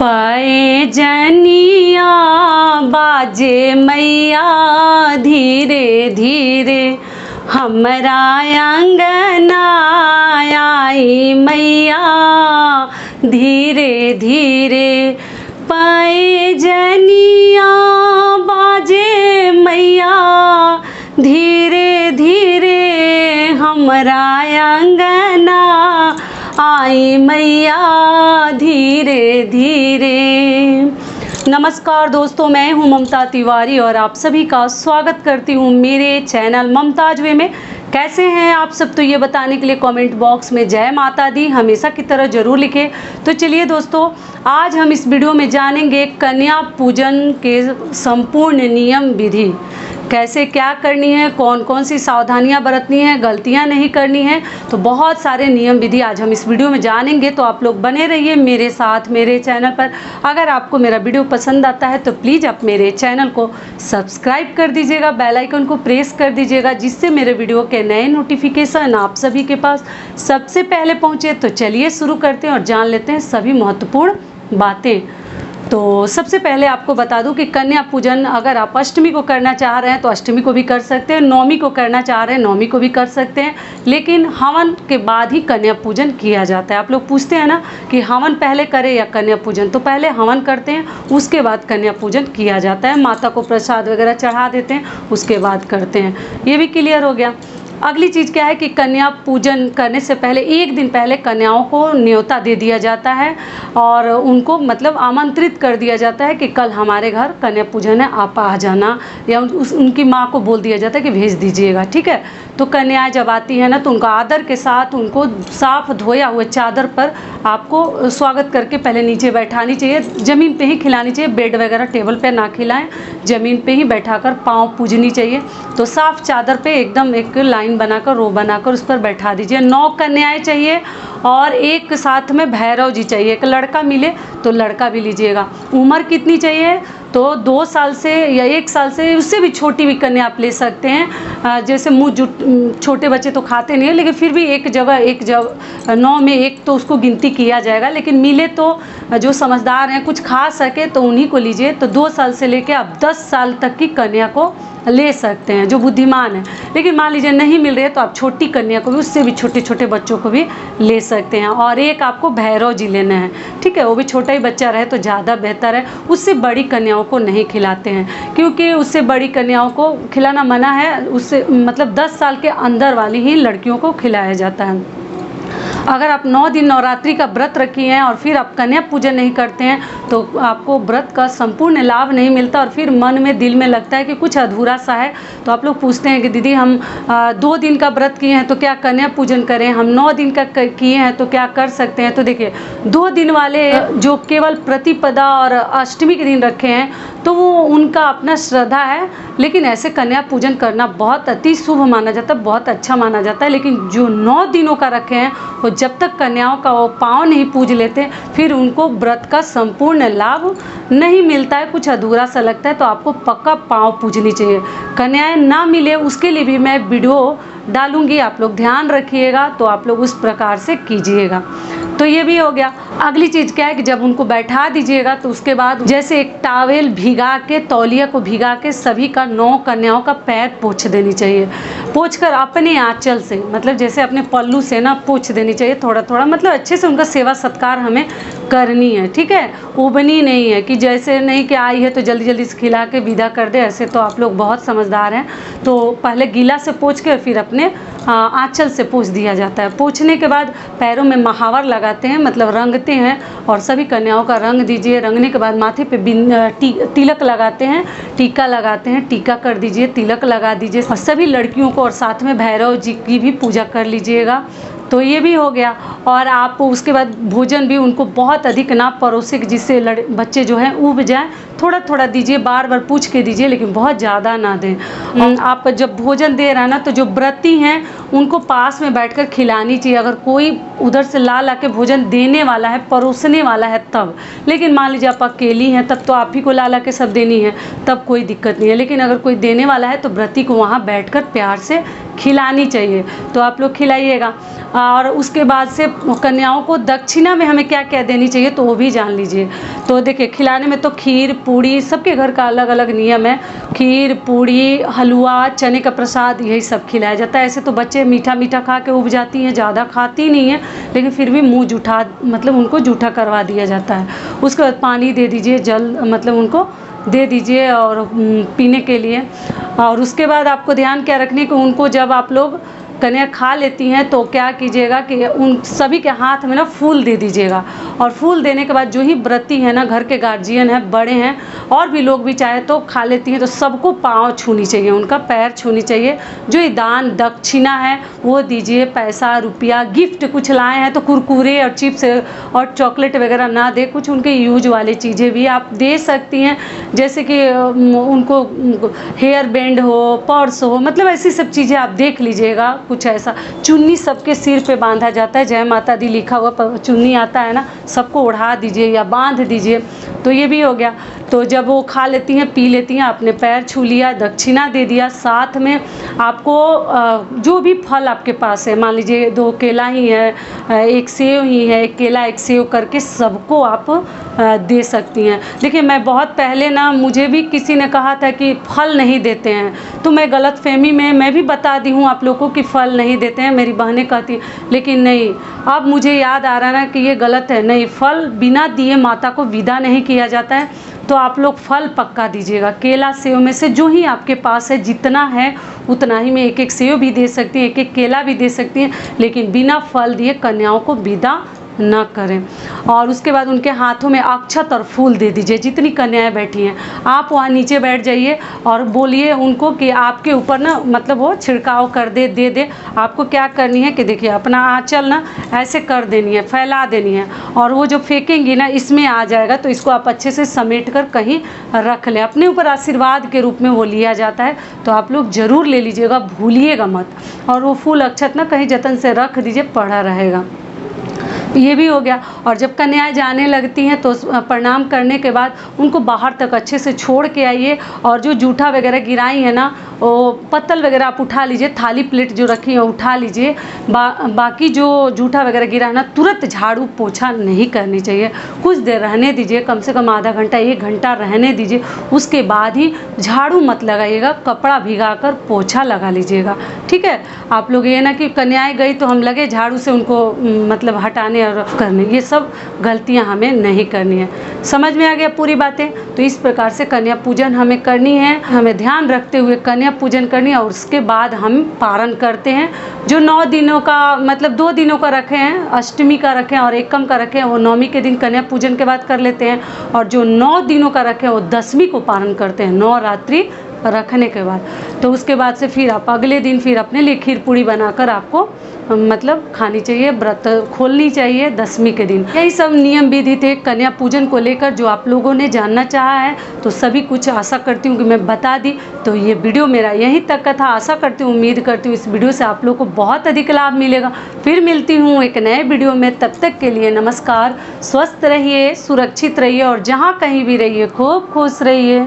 पाए जनिया बाजे मैया धीरे धीरे, हमरा अंगना आई मैया धीरे धीरे। पाए जनिया बाजे मैया धीरे धीरे, हमरा अंगना आई मैया धीरे धीरे। नमस्कार दोस्तों, मैं हूं ममता तिवारी और आप सभी का स्वागत करती हूं मेरे चैनल ममताज वे में। कैसे हैं आप सब, तो ये बताने के लिए कमेंट बॉक्स में जय माता दी हमेशा की तरह ज़रूर लिखें। तो चलिए दोस्तों, आज हम इस वीडियो में जानेंगे कन्या पूजन के संपूर्ण नियम विधि, कैसे क्या करनी है, कौन कौन सी सावधानियां बरतनी है, गलतियां नहीं करनी है। तो बहुत सारे नियम विधि आज हम इस वीडियो में जानेंगे। तो आप लोग बने रहिए मेरे साथ मेरे चैनल पर। अगर आपको मेरा वीडियो पसंद आता है तो प्लीज़ आप मेरे चैनल को सब्सक्राइब कर दीजिएगा, बेल आइकन को प्रेस कर दीजिएगा, जिससे मेरे वीडियो के नए नोटिफिकेशन आप सभी के पास सबसे पहले पहुँचे। तो चलिए शुरू करते हैं और जान लेते हैं सभी महत्वपूर्ण बातें। तो सबसे पहले आपको बता दूं कि कन्या पूजन अगर आप अष्टमी को करना चाह रहे हैं तो अष्टमी को भी कर सकते हैं, नवमी को करना चाह रहे हैं नवमी को भी कर सकते हैं, लेकिन हवन के बाद ही कन्या पूजन किया जाता है। आप लोग पूछते हैं ना कि हवन पहले करें या कन्या पूजन, तो पहले हवन करते हैं उसके बाद कन्या पूजन किया जाता है। माता को प्रसाद वगैरह चढ़ा देते हैं उसके बाद करते हैं। ये भी क्लियर हो गया। अगली चीज़ क्या है कि कन्या पूजन करने से पहले एक दिन पहले कन्याओं को न्योता दे दिया जाता है और उनको मतलब आमंत्रित कर दिया जाता है कि कल हमारे घर कन्या पूजन है, आप आ जाना, या उनकी माँ को बोल दिया जाता है कि भेज दीजिएगा। ठीक है, तो कन्याएं जब आती हैं ना तो उनका आदर के साथ उनको साफ धोया हुए चादर पर आपको स्वागत करके पहले नीचे बैठानी चाहिए। ज़मीन पे ही खिलानी चाहिए, बेड वगैरह टेबल पे ना खिलाएं, ज़मीन पे ही बैठाकर पाँव पूजनी चाहिए। तो साफ चादर पे एकदम एक लाइन बनाकर रो बनाकर उस पर बैठा दीजिए। 9 कन्याएं चाहिए और एक साथ में भैरव जी चाहिए। एक लड़का मिले तो लड़का भी लीजिएगा। उम्र कितनी चाहिए, तो 2 साल से या 1 साल से उससे भी छोटी भी कन्या आप ले सकते हैं। जैसे मुँह छोटे बच्चे तो खाते नहीं है, लेकिन फिर भी एक जगह 9 में एक तो उसको गिनती किया जाएगा। लेकिन मिले तो जो समझदार हैं, कुछ खा सके तो उन्हीं को लीजिए। तो 2 साल से लेकर आप 10 साल तक की कन्या को ले सकते हैं जो बुद्धिमान है। लेकिन मान लीजिए नहीं मिल रही है तो आप छोटी कन्या को भी, उससे भी छोटे छोटे बच्चों को भी ले सकते हैं। और एक आपको भैरव जी लेना है, ठीक है, वो भी छोटा ही बच्चा रहे तो ज़्यादा बेहतर है। उससे बड़ी कन्याओं को नहीं खिलाते हैं, क्योंकि उससे बड़ी कन्याओं को खिलाना मना है। उससे मतलब 10 साल के अंदर वाली ही लड़कियों को खिलाया जाता है। अगर आप 9 दिन नवरात्रि का व्रत रखी हैं और फिर आप कन्या पूजन नहीं करते हैं तो आपको व्रत का संपूर्ण लाभ नहीं मिलता और फिर मन में दिल में लगता है कि कुछ अधूरा सा है। तो आप लोग पूछते हैं कि दीदी हम 2 दिन का व्रत किए हैं तो क्या कन्या पूजन करें, हम 9 दिन का किए हैं तो क्या कर सकते हैं। तो देखिए, 2 दिन वाले जो केवल प्रतिपदा और अष्टमी के दिन रखे हैं तो वो उनका अपना श्रद्धा है, लेकिन ऐसे कन्या पूजन करना बहुत अति शुभ माना जाता है, बहुत अच्छा माना जाता है। लेकिन जो 9 दिनों का रखे हैं वो जब तक कन्याओं का वो पाँव नहीं पूज लेते फिर उनको व्रत का संपूर्ण लाभ नहीं मिलता है, कुछ अधूरा सा लगता है। तो आपको पक्का पाँव पूजनी चाहिए। कन्याएं ना मिले उसके लिए भी मैं वीडियो डालूंगी, आप लोग ध्यान रखिएगा। तो आप लोग उस प्रकार से कीजिएगा। तो ये भी हो गया। अगली चीज़ क्या है कि जब उनको बैठा दीजिएगा तो उसके बाद जैसे एक टॉवेल भिगा के, तौलिया को भिगा के सभी का 9 कन्याओं का पैर पोंछ देनी चाहिए। पोंछ कर अपने आंचल से, मतलब जैसे अपने पल्लू से ना पोंछ देनी चाहिए थोड़ा थोड़ा, मतलब अच्छे से उनका सेवा सत्कार हमें करनी है। ठीक है, उबनी नहीं है कि जैसे नहीं कि आई है तो जल्दी जल्दी से खिला के विदा कर दे, ऐसे तो आप लोग बहुत समझदार हैं। तो पहले गीला से पोंछ के फिर अपने आंचल से पोंछ दिया जाता है। पोंछने के बाद पैरों में महावर लगाते हैं, मतलब रंगते हैं, और सभी कन्याओं का रंग दीजिए। रंगने के बाद माथे पे तिलक लगाते हैं, टीका लगाते हैं, टीका कर दीजिए, तिलक लगा दीजिए। और सभी लड़कियों को और साथ में भैरव जी की भी पूजा कर लीजिएगा। तो ये भी हो गया। और आप उसके बाद भोजन भी उनको बहुत अधिक ना परोसे जिससे बच्चे जो हैं ऊब जाएं, थोड़ा थोड़ा दीजिए, बार बार पूछ के दीजिए, लेकिन बहुत ज़्यादा ना दें। आप जब भोजन दे रहे हैं ना तो जो व्रती हैं उनको पास में बैठकर खिलानी चाहिए। अगर कोई उधर से ला के भोजन देने वाला है, परोसने वाला है तब। लेकिन मान लीजिए आप अकेली हैं तब तो आप ही को ला के सब देनी है, तब कोई दिक्कत नहीं है। लेकिन अगर कोई देने वाला है तो व्रती को वहाँ बैठकर प्यार से खिलानी चाहिए, तो आप लोग खिलाइएगा। और उसके बाद से कन्याओं को दक्षिणा में हमें क्या क्या देनी चाहिए तो वो भी जान लीजिए। तो देखिए खिलाने में तो खीर पूड़ी, सबके घर का अलग अलग नियम है। खीर पूड़ी, हलवा, चने का प्रसाद, यही सब खिलाया जाता है। ऐसे तो बच्चे मीठा मीठा खा के उब जाती हैं, ज़्यादा खाती नहीं है, लेकिन फिर भी मुँह जूठा, मतलब उनको जूठा करवा दिया जाता है। उसके बाद पानी दे दीजिए, जल मतलब उनको दे दीजिए और पीने के लिए। और उसके बाद आपको ध्यान क्या रखने कि उनको जब आप लोग कन्या खा लेती हैं तो क्या कीजिएगा कि उन सभी के हाथ में ना फूल दे दीजिएगा। और फूल देने के बाद जो ही व्रती है ना, घर के गार्जियन हैं, बड़े हैं, और भी लोग भी चाहे तो खा लेती हैं, तो सबको पाँव छूनी चाहिए, उनका पैर छूनी चाहिए। जो ये दान दक्षिणा है वो दीजिए, पैसा रुपया गिफ्ट कुछ लाए हैं तो कुरकुरे और चिप्स और चॉकलेट वगैरह ना दे, कुछ उनके यूज वाले चीज़ें भी आप दे सकती हैं, जैसे कि उनको हेयर बैंड हो, पर्स हो, मतलब ऐसी सब चीज़ें आप देख लीजिएगा। कुछ ऐसा चुन्नी सबके सिर पे बांधा जाता है, जय माता दी लिखा हुआ चुन्नी आता है ना, सबको ओढ़ा दीजिए या बांध दीजिए, तो ये भी हो गया। तो जब वो खा लेती हैं, पी लेती हैं, आपने पैर छू लिया, दक्षिणा दे दिया, साथ में आपको जो भी फल आपके पास है, मान लीजिए 2 केला ही है, 1 सेव ही है, 1 केला 1 सेव करके सबको आप दे सकती हैं। देखिए मैं बहुत पहले ना, मुझे भी किसी ने कहा था कि फल नहीं देते हैं, तो मैं गलतफहमी में मैं भी बता दी हूँ आप लोगों को कि फल नहीं देते हैं, मेरी बहनें कहती, लेकिन नहीं, अब मुझे याद आ रहा ना कि ये गलत है। नहीं, फल बिना दिए माता को विदा नहीं किया जाता है, तो आप लोग फल पक्का दीजिएगा। केला सेव में से जो ही आपके पास है, जितना है उतना ही में 1-1 सेव भी दे सकती हैं, 1-1 केला भी दे सकती हैं, लेकिन बिना फल दिए कन्याओं को विदा ना करें। और उसके बाद उनके हाथों में अक्षत और फूल दे दीजिए। जितनी कन्याएं बैठी हैं, आप वहाँ नीचे बैठ जाइए और बोलिए उनको कि आपके ऊपर ना, मतलब वो छिड़काव कर दे। आपको क्या करनी है कि देखिए अपना आंचल ना ऐसे कर देनी है, फैला देनी है, और वो जो फेंकेंगी ना इसमें आ जाएगा, तो इसको आप अच्छे से समेट कर कहीं रख लें। अपने ऊपर आशीर्वाद के रूप में वो लिया जाता है, तो आप लोग ज़रूर ले लीजिएगा, भूलिएगा मत। और वो फूल अक्षत ना कहीं जतन से रख दीजिए, पड़ा रहेगा। ये भी हो गया। और जब कन्याएं जाने लगती हैं तो प्रणाम करने के बाद उनको बाहर तक अच्छे से छोड़ के आइए, और जो जूठा वगैरह गिराई है ना, वो पत्तल वगैरह आप उठा लीजिए, थाली प्लेट जो रखी है उठा लीजिए। बाकी जो जूठा वगैरह गिरा है ना, तुरंत झाड़ू पोछा नहीं करनी चाहिए, कुछ देर रहने दीजिए, कम से कम आधा घंटा 1 घंटा रहने दीजिए, उसके बाद ही झाड़ू मत लगाइएगा, कपड़ा भिगा कर पोछा लगा लीजिएगा। ठीक है, आप लोग ये ना कि कन्याएं गई तो हम लगे झाड़ू से उनको मतलब हटाने और करने, ये सब गलतियां हमें नहीं करनी है। समझ में आ गया पूरी बातें? तो इस प्रकार से कन्या पूजन हमें करनी है, हमें ध्यान रखते हुए कन्या पूजन करनी है। और उसके बाद हम पारण करते हैं, जो 9 दिनों का, मतलब 2 दिनों का रखे हैं, अष्टमी का रखे हैं और एकम का रखे हैं, वो 9वीं के दिन कन्या पूजन के बाद कर लेते हैं। और जो 9 दिनों का रखे हैं वो 10वीं को पारण करते हैं, 9 रात्रि रखने के बाद। तो उसके बाद से फिर आप अगले दिन फिर अपने लिए खीर पूड़ी बनाकर आपको मतलब खानी चाहिए, व्रत खोलनी चाहिए 10वीं के दिन। यही सब नियम विधि थे कन्या पूजन को लेकर, जो आप लोगों ने जानना चाहा है। तो सभी कुछ आशा करती हूँ कि मैं बता दी। तो ये वीडियो मेरा यहीं तक का था। आशा करती हूँ, उम्मीद करती हूँ इस वीडियो से आप लोग को बहुत अधिक लाभ मिलेगा। फिर मिलती हूँ एक नए वीडियो में, तब तक के लिए नमस्कार। स्वस्थ रहिए, सुरक्षित रहिए, और जहाँ कहीं भी रहिए खूब खुश रहिए।